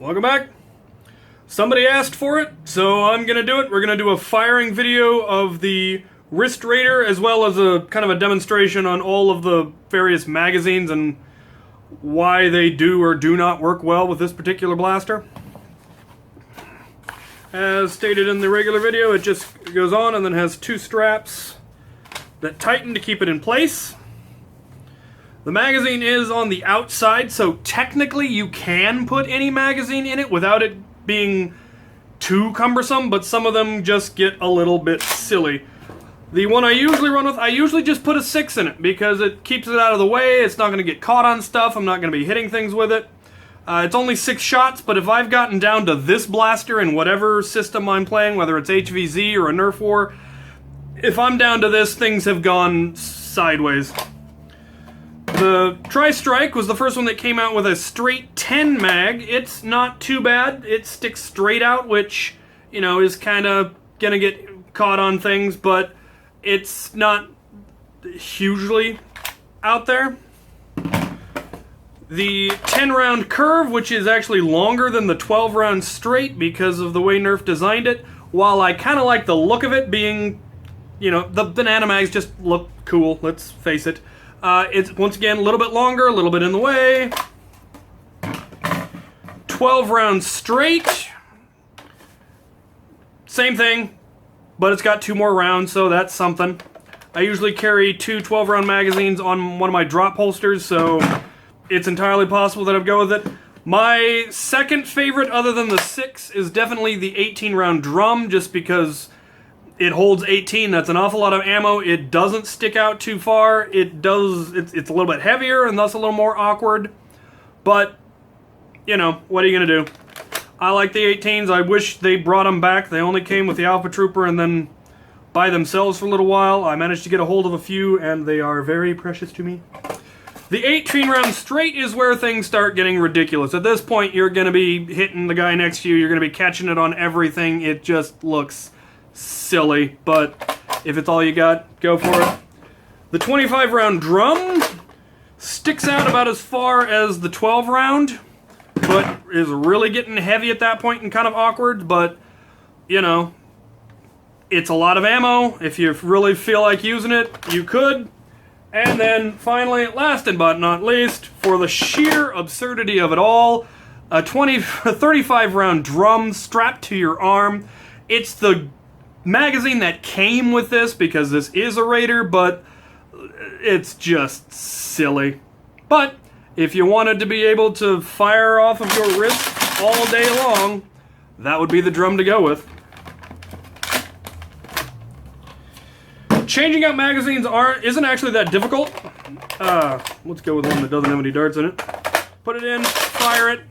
Welcome back. Somebody asked for it, so I'm gonna do it. We're gonna do a firing video of the Wrist Raider, as well as a kind of a demonstration on all of the various magazines and why they do or do not work well with this particular blaster. As stated in the regular video, it just goes on and then has two straps that tighten to keep it in place. The magazine is on the outside, so technically you can put any magazine in it without it being too cumbersome, but some of them just get a little bit silly. The one I usually run with, I usually just put a 6 in it because it keeps it out of the way, it's not going to get caught on stuff, I'm not going to be hitting things with it. It's only 6 shots, but if I've gotten down to this blaster in whatever system I'm playing, whether it's HVZ or a Nerf war, if I'm down to this, things have gone sideways. The Tri-Strike was the first one that came out with a straight 10 mag. It's not too bad. It sticks straight out, which, you know, is kind of gonna get caught on things, but it's not hugely out there. The 10-round curve, which is actually longer than the 12-round straight because of the way Nerf designed it, while I kind of like the look of it being, you know, the banana mags just look cool, let's face it. It's, once again, a little bit longer, a little bit in the way. 12-round straight. Same thing, but it's got 2 more rounds, so that's something. I usually carry 2 12-round magazines on one of my drop holsters, so it's entirely possible that I'd go with it. My second favorite, other than the 6, is definitely the 18-round drum, just because it holds 18. That's an awful lot of ammo. It doesn't stick out too far. It's a little bit heavier and thus a little more awkward. But, you know, what are you going to do? I like the 18s. I wish they brought them back. They only came with the Alpha Trooper and then by themselves for a little while. I managed to get a hold of a few and they are very precious to me. The 18-round straight is where things start getting ridiculous. At this point, you're going to be hitting the guy next to you. You're going to be catching it on everything. It just looks silly, but if it's all you got, go for it. The 25-round drum sticks out about as far as the 12-round, but is really getting heavy at that point and kind of awkward, but, you know, it's a lot of ammo. If you really feel like using it, you could. And then, finally, last but not least, for the sheer absurdity of it all, a 35-round drum strapped to your arm. It's the magazine that came with this because this is a Raider, but it's just silly. But if you wanted to be able to fire off of your wrist all day long, that would be the drum to go with. Changing out magazines isn't actually that difficult. Let's go with one that doesn't have any darts in it. Put it in, fire it.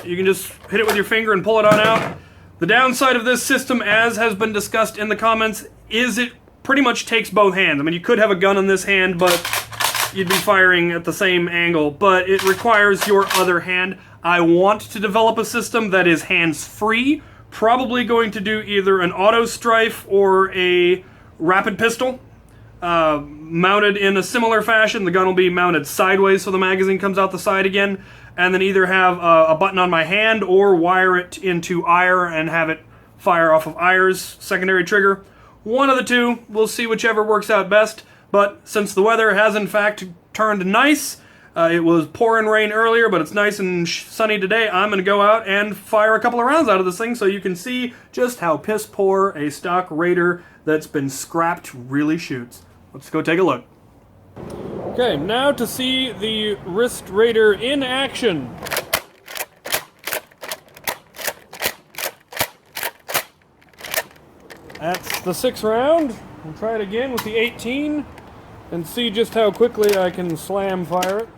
You can just hit it with your finger and pull it on out. The downside of this system, as has been discussed in the comments, is it pretty much takes both hands. I mean, you could have a gun in this hand, but you'd be firing at the same angle, but it requires your other hand. I want to develop a system that is hands-free, probably going to do either an auto strife or a rapid pistol, mounted in a similar fashion. The gun will be mounted sideways so the magazine comes out the side again, and then either have a button on my hand or wire it into IR and have it fire off of IR's secondary trigger. One of the two, we'll see whichever works out best, but since the weather has in fact turned nice, it was pouring rain earlier, but it's nice and sunny today, I'm going to go out and fire a couple of rounds out of this thing so you can see just how piss poor a stock Raider that's been scrapped really shoots. Let's go take a look. Okay, now to see the Wrist Raider in action. That's the 6 round. We'll try it again with the 18 and see just how quickly I can slam fire it.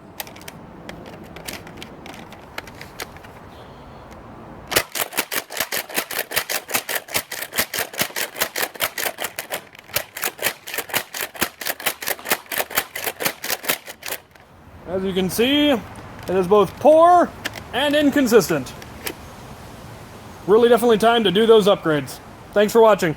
As you can see, it is both poor and inconsistent. Really definitely time to do those upgrades. Thanks for watching.